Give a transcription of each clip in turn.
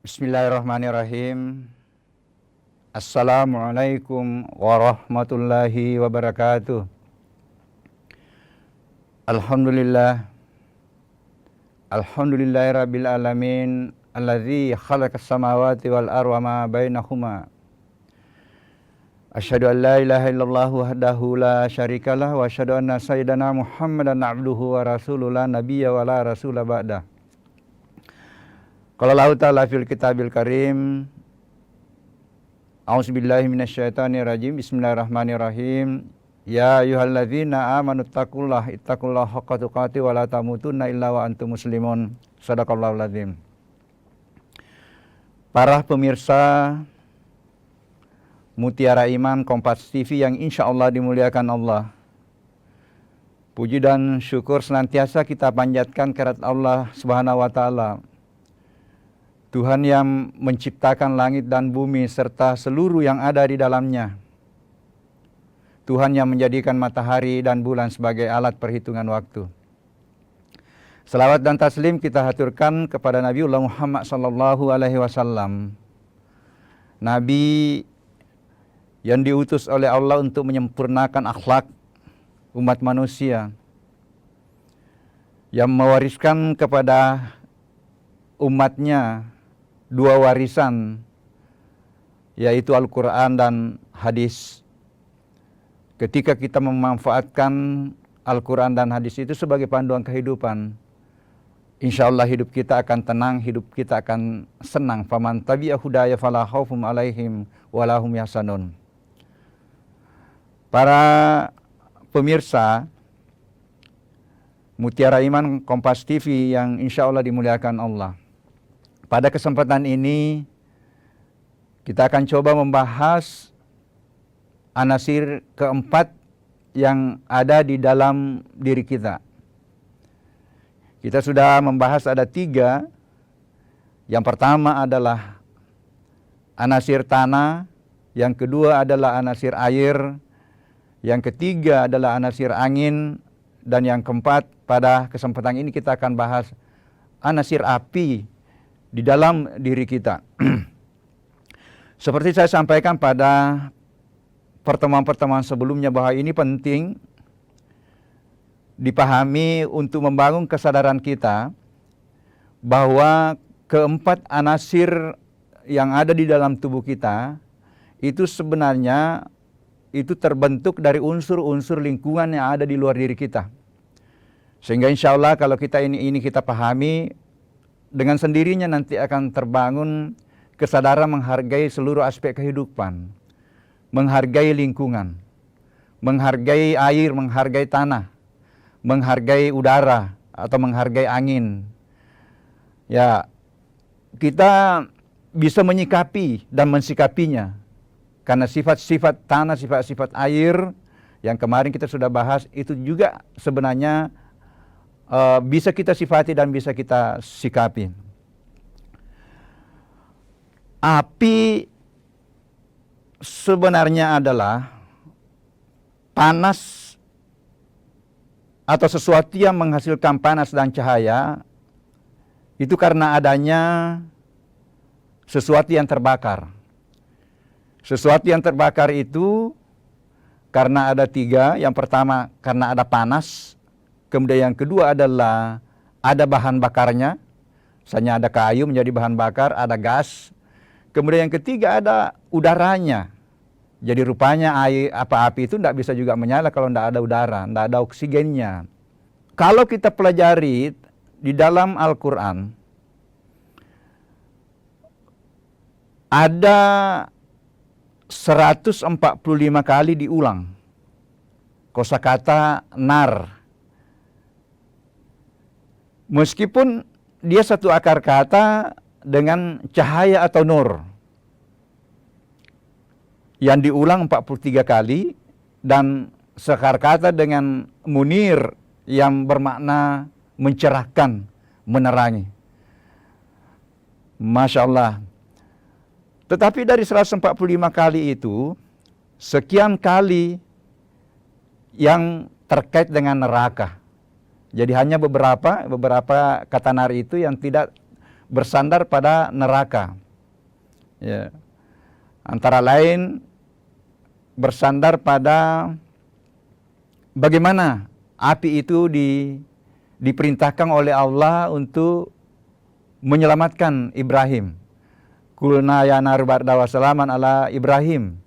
Bismillahirrahmanirrahim. Assalamualaikum warahmatullahi wabarakatuh. Alhamdulillah. Alhamdulillahirabbil alamin allazi khalaqas samawati wal arda wa ma bainahuma. Asyhadu an la ilaha illallah wahdahu la syarikalah wa asyhadu anna sayyidana Muhammadan abduhu wa rasuluhu la nabiyya wa la rasula ba'dah. Qala Allah ta'ala fil kitabil karim. A'udzubillahi minasyaitonir rajim. Bismillahirrahmanirrahim. Ya ayyuhalladzina amanu ittaqullaha haqqa tuqatih wa la tamutunna illa wa antum muslimun. Shadaqallahul azim. Para pemirsa Mutiara Iman Kompas TV yang insya Allah dimuliakan Allah. Puji dan syukur senantiasa kita panjatkan kehadirat Allah Subhanahu wa taala. Tuhan yang menciptakan langit dan bumi serta seluruh yang ada di dalamnya. Tuhan yang menjadikan matahari dan bulan sebagai alat perhitungan waktu. Selawat dan taslim kita haturkan kepada Nabiullah Muhammad sallallahu alaihi wasallam. Nabi yang diutus oleh Allah untuk menyempurnakan akhlak umat manusia. Yang mewariskan kepada umatnya dua warisan, yaitu Al-Quran dan hadis. Ketika kita memanfaatkan Al-Quran dan hadis itu sebagai panduan kehidupan, insya Allah hidup kita akan tenang, hidup kita akan senang. Faman tabi'a hudaya fala khaufun alaihim wa lahum yahzanun. Para pemirsa Mutiara Iman Kompas TV yang insya Allah dimuliakan Allah. Pada kesempatan ini kita akan coba membahas anasir keempat yang ada di dalam diri kita. Kita sudah membahas ada 3. Yang pertama adalah anasir tanah, yang kedua adalah anasir air, yang ketiga adalah anasir angin, dan yang keempat pada kesempatan ini kita akan bahas anasir api di dalam diri kita. Seperti saya sampaikan pada pertemuan-pertemuan sebelumnya bahwa ini penting dipahami untuk membangun kesadaran kita bahwa keempat anasir yang ada di dalam tubuh kita itu sebenarnya itu terbentuk dari unsur-unsur lingkungan yang ada di luar diri kita. Sehingga insya Allah kalau kita ini kita pahami, dengan sendirinya nanti akan terbangun kesadaran menghargai seluruh aspek kehidupan, menghargai lingkungan, menghargai air, menghargai tanah, menghargai udara, atau menghargai angin. Ya, kita bisa menyikapi dan mensikapinya. Karena sifat-sifat tanah, sifat-sifat air yang kemarin kita sudah bahas itu juga sebenarnya bisa kita sifati dan bisa kita sikapi. Api sebenarnya adalah panas atau sesuatu yang menghasilkan panas dan cahaya itu karena adanya sesuatu yang terbakar. Sesuatu yang terbakar itu karena ada 3. Yang pertama karena ada panas. Kemudian yang kedua adalah ada bahan bakarnya. Misalnya ada kayu menjadi bahan bakar, ada gas. Kemudian yang ketiga ada udaranya. Jadi rupanya api itu tidak bisa juga menyala kalau tidak ada udara, tidak ada oksigennya. Kalau kita pelajari di dalam Al-Quran, ada 145 kali diulang kosakata nar. Meskipun dia satu akar kata dengan cahaya atau nur. Yang diulang 43 kali dan seakar kata dengan munir yang bermakna mencerahkan, menerangi. Masya Allah. Tetapi dari 145 kali itu, sekian kali yang terkait dengan neraka. Jadi hanya beberapa kata nar itu yang tidak bersandar pada neraka. Ya. Antara lain bersandar pada bagaimana api itu diperintahkan oleh Allah untuk menyelamatkan Ibrahim. Kulna ya nar barda wa salaman ala Ibrahim.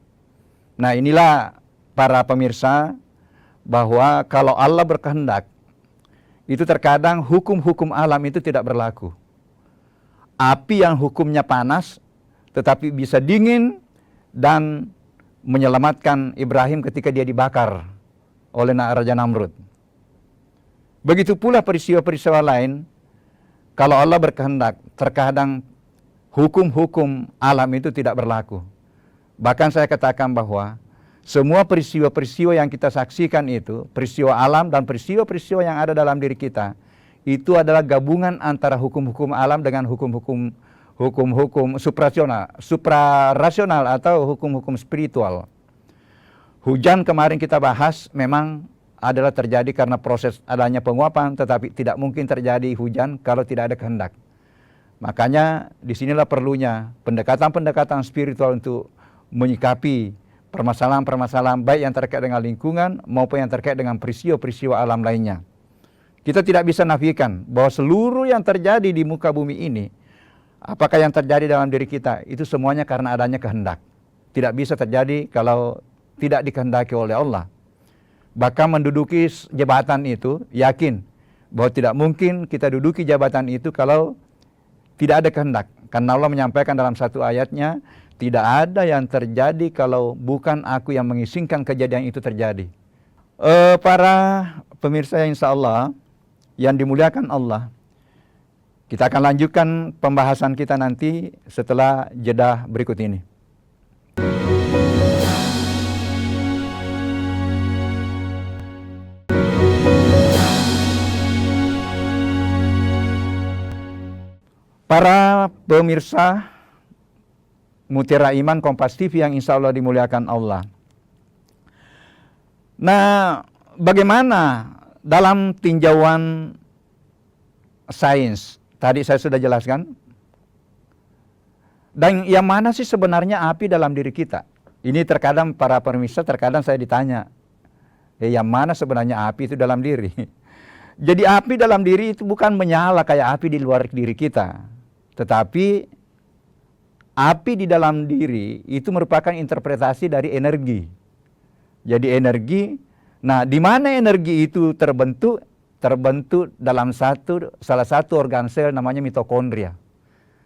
Nah, inilah para pemirsa bahwa kalau Allah berkehendak, itu terkadang hukum-hukum alam itu tidak berlaku. Api yang hukumnya panas tetapi bisa dingin dan menyelamatkan Ibrahim ketika dia dibakar oleh Raja Namrud. Begitu pula peristiwa-peristiwa lain, kalau Allah berkehendak, terkadang hukum-hukum alam itu tidak berlaku. Bahkan saya katakan bahwa semua peristiwa-peristiwa yang kita saksikan itu, peristiwa alam dan peristiwa-peristiwa yang ada dalam diri kita, itu adalah gabungan antara hukum-hukum alam dengan hukum-hukum suprarasional atau hukum-hukum spiritual. Hujan kemarin kita bahas memang adalah terjadi karena proses adanya penguapan, tetapi tidak mungkin terjadi hujan kalau tidak ada kehendak. Makanya disinilah perlunya pendekatan-pendekatan spiritual untuk menyikapi permasalahan-permasalahan baik yang terkait dengan lingkungan maupun yang terkait dengan peristiwa-peristiwa alam lainnya. Kita tidak bisa nafikan bahwa seluruh yang terjadi di muka bumi ini, apakah yang terjadi dalam diri kita, itu semuanya karena adanya kehendak. Tidak bisa terjadi kalau tidak dikehendaki oleh Allah. Bahkan menduduki jabatan itu, yakin bahwa tidak mungkin kita duduki jabatan itu kalau tidak ada kehendak. Karena Allah menyampaikan dalam satu ayatnya, tidak ada yang terjadi kalau bukan aku yang mengizinkan kejadian itu terjadi. Para pemirsa yang insya Allah, yang dimuliakan Allah, kita akan lanjutkan pembahasan kita nanti setelah jeda berikut ini. Para pemirsa Mutiara Iman Kompas TV yang insya Allah dimuliakan Allah. Nah, bagaimana dalam tinjauan sains, tadi saya sudah jelaskan. Dan yang mana sih sebenarnya api dalam diri kita? Ini terkadang para pemirsa, terkadang saya ditanya, yang mana sebenarnya api itu dalam diri? Jadi api dalam diri itu bukan menyala kayak api di luar diri kita. Tetapi api di dalam diri itu merupakan interpretasi dari energi. Jadi energi, nah di mana energi itu terbentuk? Terbentuk dalam salah satu organ sel namanya mitokondria.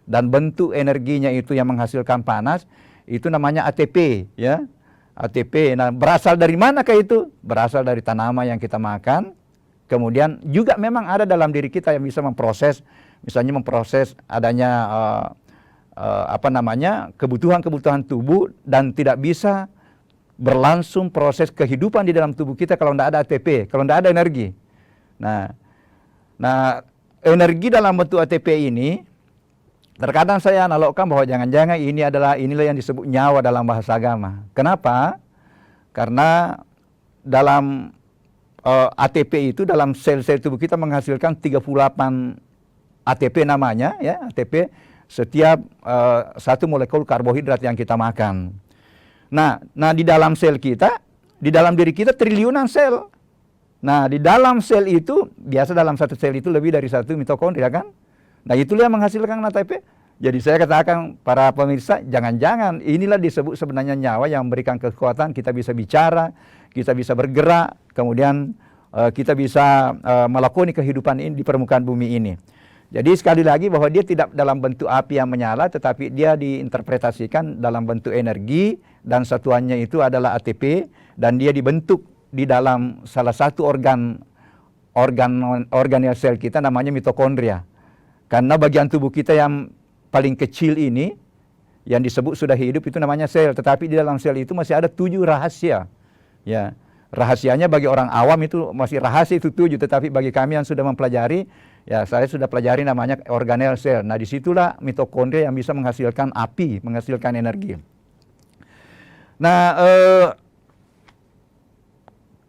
Dan bentuk energinya itu yang menghasilkan panas, itu namanya ATP, ya. ATP. Nah, berasal dari manakah itu? Berasal dari tanaman yang kita makan. Kemudian juga memang ada dalam diri kita yang bisa memproses, misalnya memproses adanya kebutuhan-kebutuhan tubuh, dan tidak bisa berlangsung proses kehidupan di dalam tubuh kita kalau tidak ada ATP, kalau tidak ada energi. Nah, energi dalam bentuk ATP ini terkadang saya analogkan bahwa jangan-jangan inilah yang disebut nyawa dalam bahasa agama. Kenapa? Karena dalam ATP itu dalam sel-sel tubuh kita menghasilkan 38 ATP namanya, ya, ATP setiap satu molekul karbohidrat yang kita makan. Nah di dalam sel kita, di dalam diri kita triliunan sel. Nah di dalam sel itu, biasa dalam satu sel itu lebih dari satu mitokondria kan? Nah itulah yang menghasilkan ATP. Jadi saya katakan para pemirsa, jangan-jangan inilah disebut sebenarnya nyawa yang memberikan kekuatan, kita bisa bicara, kita bisa bergerak, kemudian kita bisa melakoni kehidupan ini di permukaan bumi ini. Jadi sekali lagi bahwa dia tidak dalam bentuk api yang menyala, tetapi dia diinterpretasikan dalam bentuk energi, dan satuannya itu adalah ATP, dan dia dibentuk di dalam salah satu organel sel kita namanya mitokondria. Karena bagian tubuh kita yang paling kecil ini, yang disebut sudah hidup, itu namanya sel. Tetapi di dalam sel itu masih ada 7 rahasia. Ya, rahasianya bagi orang awam itu masih rahasia itu 7, tetapi bagi kami yang sudah mempelajari, ya saya sudah pelajari namanya organel sel. Nah disitulah mitokondria yang bisa menghasilkan api, menghasilkan energi. Nah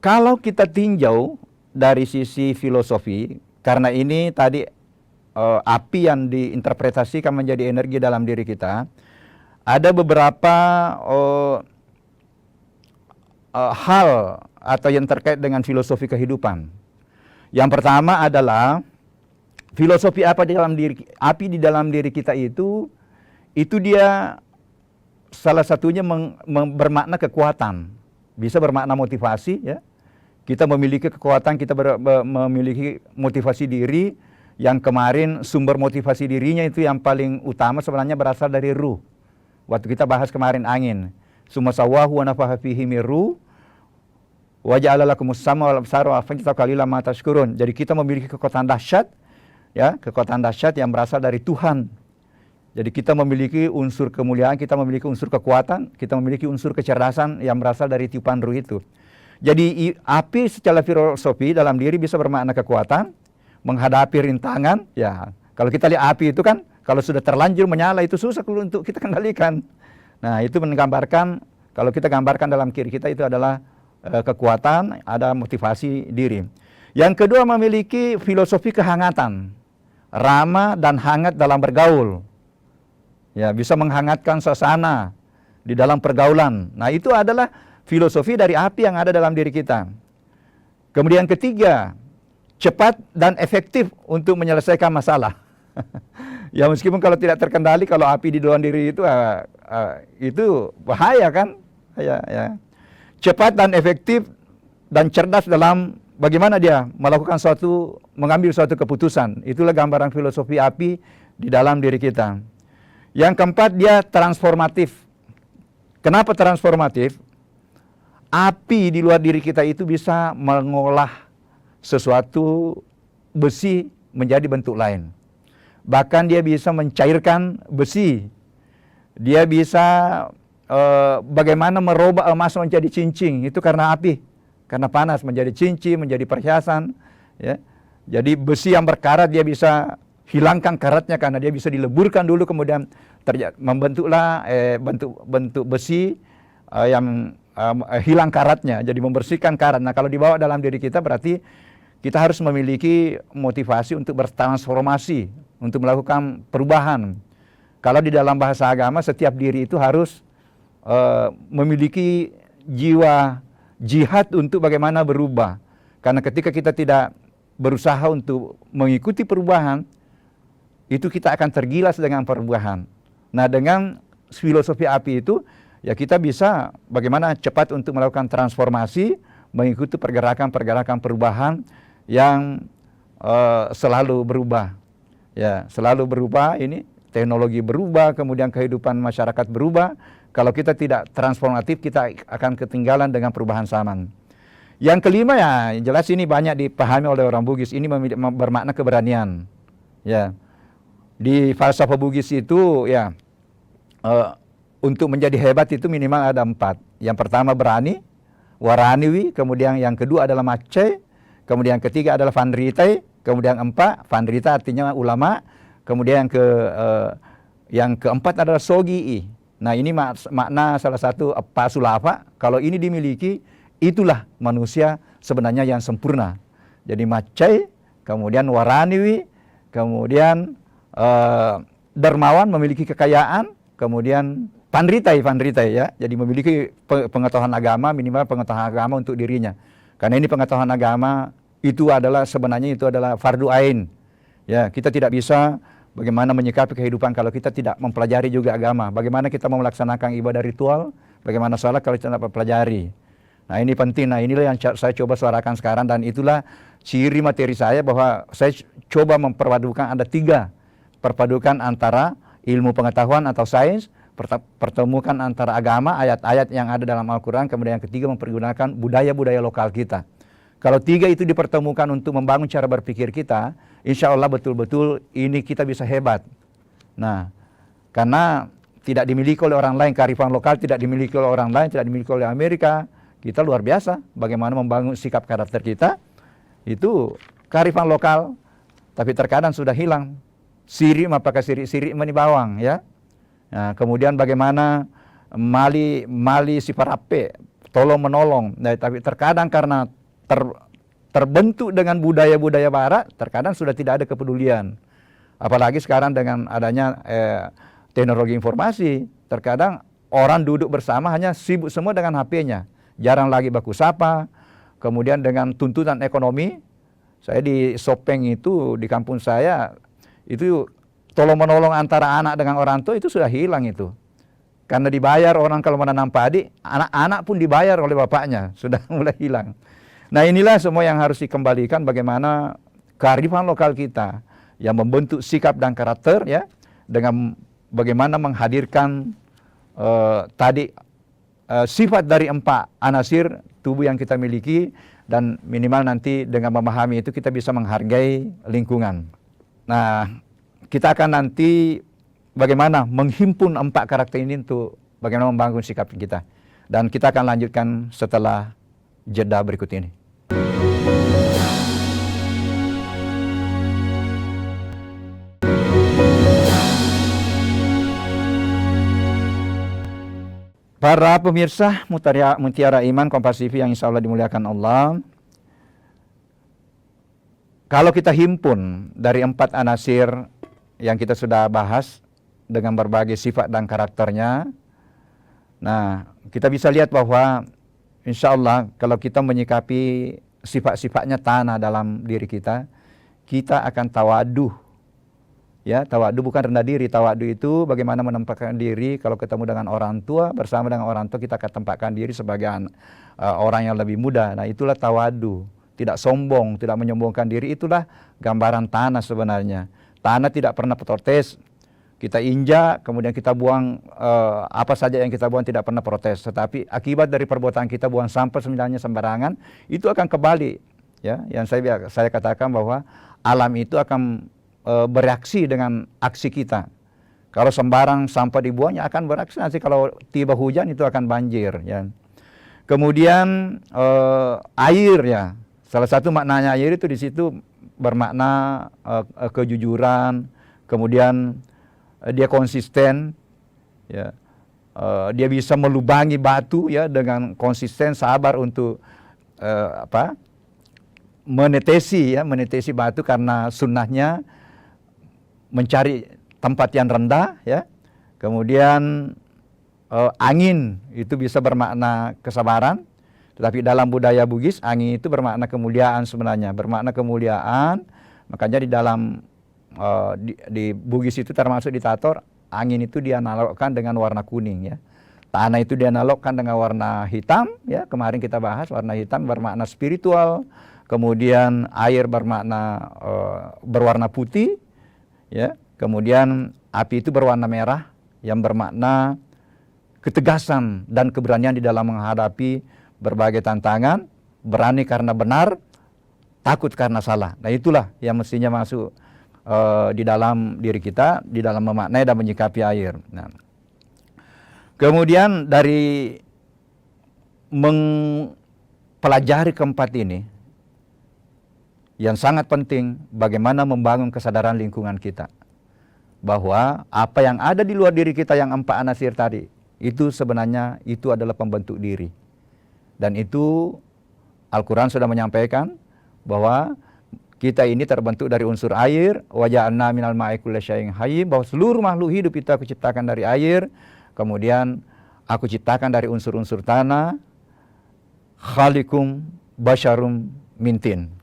kalau kita tinjau dari sisi filosofi, karena ini tadi api yang diinterpretasikan menjadi energi dalam diri kita, ada beberapa hal atau yang terkait dengan filosofi kehidupan. Yang pertama adalah filosofi api di dalam diri kita itu dia salah satunya bermakna kekuatan, bisa bermakna motivasi, ya. Kita memiliki kekuatan, kita memiliki motivasi diri, yang kemarin sumber motivasi dirinya itu yang paling utama sebenarnya berasal dari ruh. Waktu kita bahas kemarin angin, summa sawwahu wa nafakha fihi min ruh wa ja'ala lakumus sam'a wal absara wa af'idatan qalilan ma tashkurun. Jadi kita memiliki kekuatan dahsyat, ya, kekuatan dahsyat yang berasal dari Tuhan. Jadi kita memiliki unsur kemuliaan, kita memiliki unsur kekuatan, kita memiliki unsur kecerdasan yang berasal dari tiupan ruh itu. Jadi api secara filosofi dalam diri bisa bermakna kekuatan, menghadapi rintangan. Ya, kalau kita lihat api itu kan, kalau sudah terlanjur menyala itu susah untuk kita kendalikan. Nah, itu menggambarkan, kalau kita gambarkan dalam diri kita itu adalah kekuatan, ada motivasi diri. Yang kedua, memiliki filosofi kehangatan, ramah dan hangat dalam bergaul. Ya, bisa menghangatkan suasana di dalam pergaulan. Nah, itu adalah filosofi dari api yang ada dalam diri kita. Kemudian ketiga, cepat dan efektif untuk menyelesaikan masalah. Ya, meskipun kalau tidak terkendali, kalau api di dalam diri itu bahaya kan? Ya. Cepat dan efektif dan cerdas dalam bagaimana dia melakukan mengambil suatu keputusan. Itulah gambaran filosofi api di dalam diri kita. Yang keempat, dia transformatif. Kenapa transformatif? Api di luar diri kita itu bisa mengolah sesuatu besi menjadi bentuk lain. Bahkan dia bisa mencairkan besi. Dia bisa bagaimana merubah emas menjadi cincin. Itu karena api. Karena panas menjadi cincin, menjadi perhiasan. Ya. Jadi besi yang berkarat dia bisa hilangkan karatnya karena dia bisa dileburkan dulu, kemudian membentuklah bentuk besi yang hilang karatnya, jadi membersihkan karat. Nah, kalau dibawa dalam diri kita berarti kita harus memiliki motivasi untuk bertransformasi, untuk melakukan perubahan. Kalau di dalam bahasa agama, setiap diri itu harus memiliki jiwa jihad untuk bagaimana berubah. Karena ketika kita tidak berusaha untuk mengikuti perubahan, itu kita akan tergilas dengan perubahan. Nah, dengan filosofi api itu, ya kita bisa bagaimana cepat untuk melakukan transformasi, mengikuti pergerakan-pergerakan perubahan yang selalu berubah. Ya, selalu berubah, ini teknologi berubah, kemudian kehidupan masyarakat berubah. Kalau kita tidak transformatif, kita akan ketinggalan dengan perubahan zaman. Yang kelima, ya jelas ini banyak dipahami oleh orang Bugis, ini bermakna keberanian. Ya. Di falsafah Bugis itu, ya, untuk menjadi hebat itu minimal ada 4. Yang pertama berani, waraniwi, kemudian yang kedua adalah mace, kemudian yang ketiga adalah vandritai, kemudian 4, vandrita artinya ulama, kemudian yang keempat adalah sogi'i. Nah, ini makna salah satu pasulava. Kalau ini dimiliki, itulah manusia sebenarnya yang sempurna. Jadi mace, kemudian waraniwi, kemudian dermawan, memiliki kekayaan, kemudian pandritai ya, jadi memiliki pengetahuan agama, minimal pengetahuan agama untuk dirinya. Karena ini pengetahuan agama itu adalah sebenarnya itu adalah fardu ain. Ya, kita tidak bisa bagaimana menyikapi kehidupan kalau kita tidak mempelajari juga agama. Bagaimana kita mau melaksanakan ibadah ritual, bagaimana sholat kalau kita tidak mempelajari. Nah, ini penting. Nah, inilah yang saya coba suarakan sekarang, dan itulah ciri materi saya bahwa saya coba memperpadukan ada 3. Perpadukan antara ilmu pengetahuan atau sains, pertemukan antara agama, ayat-ayat yang ada dalam Al-Quran, kemudian yang ketiga mempergunakan budaya-budaya lokal kita. Kalau 3 itu dipertemukan untuk membangun cara berpikir kita, insya Allah betul-betul ini kita bisa hebat. Nah, karena tidak dimiliki oleh orang lain, kearifan lokal tidak dimiliki oleh orang lain, tidak dimiliki oleh Amerika, kita luar biasa bagaimana membangun sikap karakter kita, itu kearifan lokal, tapi terkadang sudah hilang. Siri apakah siri meni bawang, ya. Nah, kemudian bagaimana mali si parape, tolong menolong. Nah, tapi terkadang karena terbentuk dengan budaya-budaya barat, terkadang sudah tidak ada kepedulian. Apalagi sekarang dengan adanya teknologi informasi, terkadang orang duduk bersama hanya sibuk semua dengan HP-nya. Jarang lagi baku sapa. Kemudian dengan tuntutan ekonomi, saya di Sopeng itu, di kampung saya, itu tolong-menolong antara anak dengan orang tua itu sudah hilang itu. Karena dibayar orang kalau menanam padi, anak-anak pun dibayar oleh bapaknya, sudah mulai hilang. Nah inilah semua yang harus dikembalikan, bagaimana kearifan lokal kita yang membentuk sikap dan karakter, ya, dengan bagaimana menghadirkan sifat dari 4 anasir tubuh yang kita miliki, dan minimal nanti dengan memahami itu kita bisa menghargai lingkungan. Nah, kita akan nanti bagaimana menghimpun 4 karakter ini untuk bagaimana membangun sikap kita. Dan kita akan lanjutkan setelah jeda berikut ini. Para pemirsa Mutiara Iman Kompas TV yang insya Allah dimuliakan Allah, kalau kita himpun dari 4 anasir yang kita sudah bahas dengan berbagai sifat dan karakternya, nah kita bisa lihat bahwa insya Allah kalau kita menyikapi sifat-sifatnya tanah dalam diri kita, kita akan tawaduh. Ya, tawadu bukan rendah diri. Tawadu itu bagaimana menempatkan diri kalau ketemu dengan orang tua, bersama dengan orang tua kita akan tempatkan diri sebagai orang yang lebih muda. Nah, itulah tawadu. Tidak sombong, tidak menyombongkan diri, itulah gambaran tanah sebenarnya. Tanah tidak pernah protes. Kita injak, kemudian kita buang apa saja yang kita buang tidak pernah protes. Tetapi akibat dari perbuatan kita buang sampah sebenarnya sembarangan, itu akan kembali. Ya, yang saya katakan bahwa alam itu akan bereaksi dengan aksi kita. Kalau sembarang sampah dibuangnya akan bereaksi, nanti kalau tiba hujan itu akan banjir. Ya. Kemudian air, ya, salah satu maknanya air itu di situ bermakna kejujuran. Kemudian dia konsisten, ya, dia bisa melubangi batu, ya, dengan konsisten sabar untuk menetesi batu, karena sunnahnya mencari tempat yang rendah, ya. Kemudian angin itu bisa bermakna kesabaran, tetapi dalam budaya Bugis angin itu bermakna kemuliaan sebenarnya, bermakna kemuliaan. Makanya di dalam di Bugis itu termasuk di Tator, angin itu dianalogkan dengan warna kuning, ya. Tanah itu dianalogkan dengan warna hitam, ya. Kemarin kita bahas warna hitam bermakna spiritual. Kemudian air bermakna berwarna putih, ya. Kemudian api itu berwarna merah yang bermakna ketegasan dan keberanian di dalam menghadapi berbagai tantangan, berani karena benar, takut karena salah. Nah, itulah yang mestinya masuk di dalam diri kita, di dalam memaknai dan menyikapi air. Nah, kemudian dari mempelajari keempat ini, yang sangat penting bagaimana membangun kesadaran lingkungan kita. Bahwa apa yang ada di luar diri kita yang 4 anasir tadi, itu sebenarnya itu adalah pembentuk diri. Dan itu Al-Quran sudah menyampaikan bahwa kita ini terbentuk dari unsur air, wa ja'alna minal ma'i kulli syai'in hayy, bahwa seluruh makhluk hidup itu aku ciptakan dari air, kemudian aku ciptakan dari unsur-unsur tanah, khalikum basyarum mintin.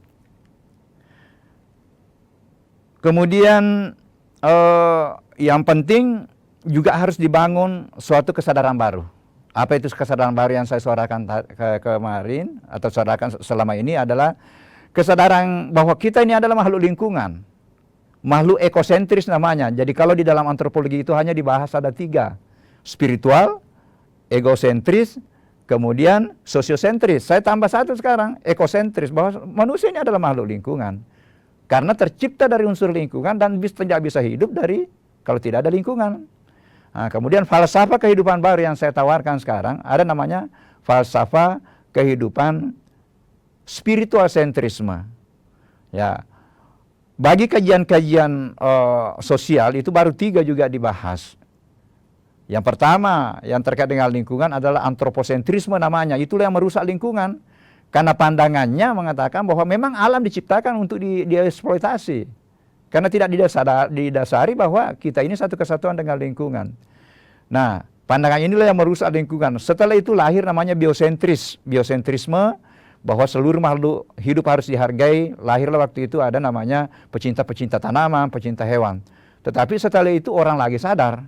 Kemudian yang penting juga harus dibangun suatu kesadaran baru. Apa itu kesadaran baru yang saya suarakan kemarin atau suarakan selama ini adalah kesadaran bahwa kita ini adalah makhluk lingkungan. Makhluk ekosentris namanya. Jadi kalau di dalam antropologi itu hanya dibahas ada 3. Spiritual, egosentris, kemudian sosiosentris. Saya tambah 1 sekarang, ekosentris, bahwa manusia ini adalah makhluk lingkungan. Karena tercipta dari unsur lingkungan dan tidak bisa hidup kalau tidak ada lingkungan. Nah, kemudian falsafah kehidupan baru yang saya tawarkan sekarang ada namanya falsafah kehidupan spiritual sentrisme. Ya, bagi kajian-kajian sosial itu baru 3 juga dibahas. Yang pertama yang terkait dengan lingkungan adalah antroposentrisme namanya. Itulah yang merusak lingkungan. Karena pandangannya mengatakan bahwa memang alam diciptakan untuk dieksploitasi. Karena tidak didasari bahwa kita ini satu kesatuan dengan lingkungan. Nah, pandangan inilah yang merusak lingkungan. Setelah itu lahir namanya biosentrisme, bahwa seluruh makhluk hidup harus dihargai. Lahirlah waktu itu ada namanya pecinta-pecinta tanaman, pecinta hewan. Tetapi setelah itu orang lagi sadar,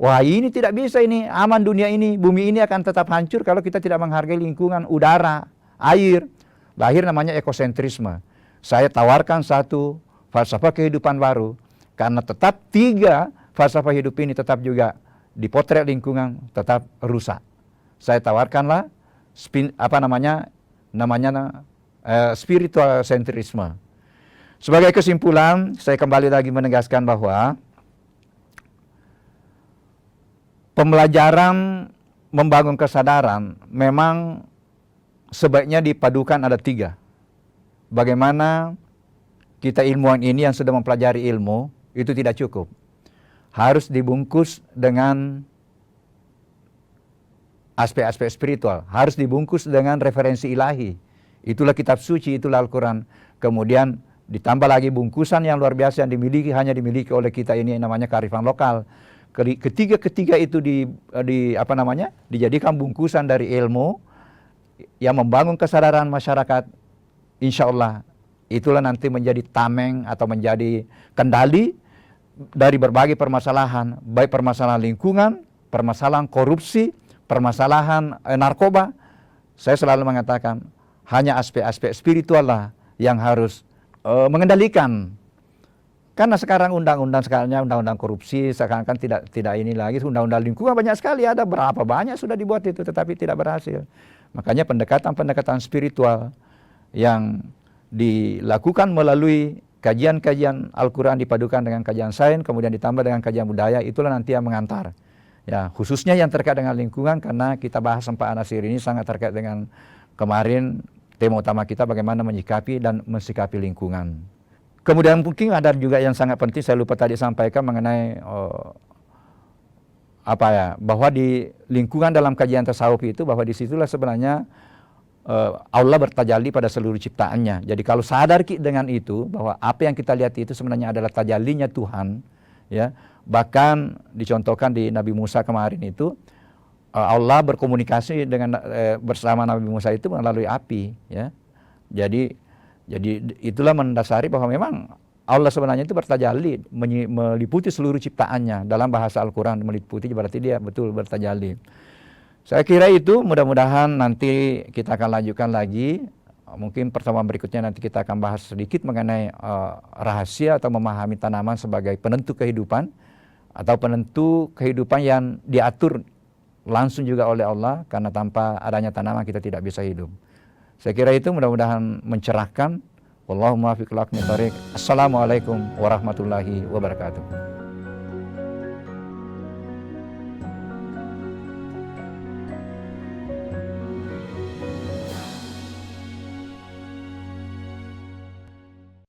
wah ini tidak bisa, ini aman dunia ini, bumi ini akan tetap hancur kalau kita tidak menghargai lingkungan, udara, air. Lahir namanya ekosentrisme. Saya tawarkan satu falsafah kehidupan baru, karena tetap 3 falsafah hidup ini tetap juga dipotret lingkungan, tetap rusak. Saya tawarkanlah spiritual sentrisme. Sebagai kesimpulan, saya kembali lagi menegaskan bahwa pembelajaran membangun kesadaran memang sebaiknya dipadukan ada 3. Bagaimana kita ilmuwan ini yang sudah mempelajari ilmu, itu tidak cukup. Harus dibungkus dengan aspek-aspek spiritual. Harus dibungkus dengan referensi ilahi. Itulah kitab suci, itulah Al-Quran. Kemudian ditambah lagi bungkusan yang luar biasa yang hanya dimiliki oleh kita ini, yang namanya kearifan lokal. Ketiga itu dijadikan bungkusan dari ilmu yang membangun kesadaran masyarakat. Insya Allah itulah nanti menjadi tameng atau menjadi kendali dari berbagai permasalahan, baik permasalahan lingkungan, permasalahan korupsi, permasalahan narkoba. Saya selalu mengatakan hanya aspek-aspek spiritual lah yang harus mengendalikan. Karena sekarang undang-undang korupsi sekarang kan tidak ini lagi, undang-undang lingkungan banyak sekali, ada berapa banyak sudah dibuat itu, tetapi tidak berhasil. Makanya pendekatan spiritual yang dilakukan melalui kajian-kajian Al-Quran dipadukan dengan kajian sains, kemudian ditambah dengan kajian budaya, itulah nanti yang mengantar. Ya, khususnya yang terkait dengan lingkungan, karena kita bahas 4 anasir ini sangat terkait dengan kemarin tema utama kita bagaimana menyikapi dan mensikapi lingkungan. Kemudian mungkin ada juga yang sangat penting, saya lupa tadi sampaikan mengenai bahwa di lingkungan dalam kajian tasawuf itu, bahwa disitulah sebenarnya Allah bertajalli pada seluruh ciptaannya. Jadi kalau sadar dengan itu, bahwa apa yang kita lihat itu sebenarnya adalah tajallinya Tuhan, ya. Bahkan dicontohkan di Nabi Musa kemarin itu, Allah berkomunikasi dengan bersama Nabi Musa itu melalui api, ya. Jadi itulah mendasari bahwa memang Allah sebenarnya itu bertajalli, meliputi seluruh ciptaannya. Dalam bahasa Al-Quran meliputi berarti dia betul bertajalli. Saya kira itu, mudah-mudahan nanti kita akan lanjutkan lagi. Mungkin pertemuan berikutnya nanti kita akan bahas sedikit mengenai rahasia atau memahami tanaman sebagai penentu kehidupan, atau penentu kehidupan yang diatur langsung juga oleh Allah, karena tanpa adanya tanaman kita tidak bisa hidup. Saya kira itu mudah-mudahan mencerahkan. Wallahumma fiq. Assalamualaikum warahmatullahi wabarakatuh.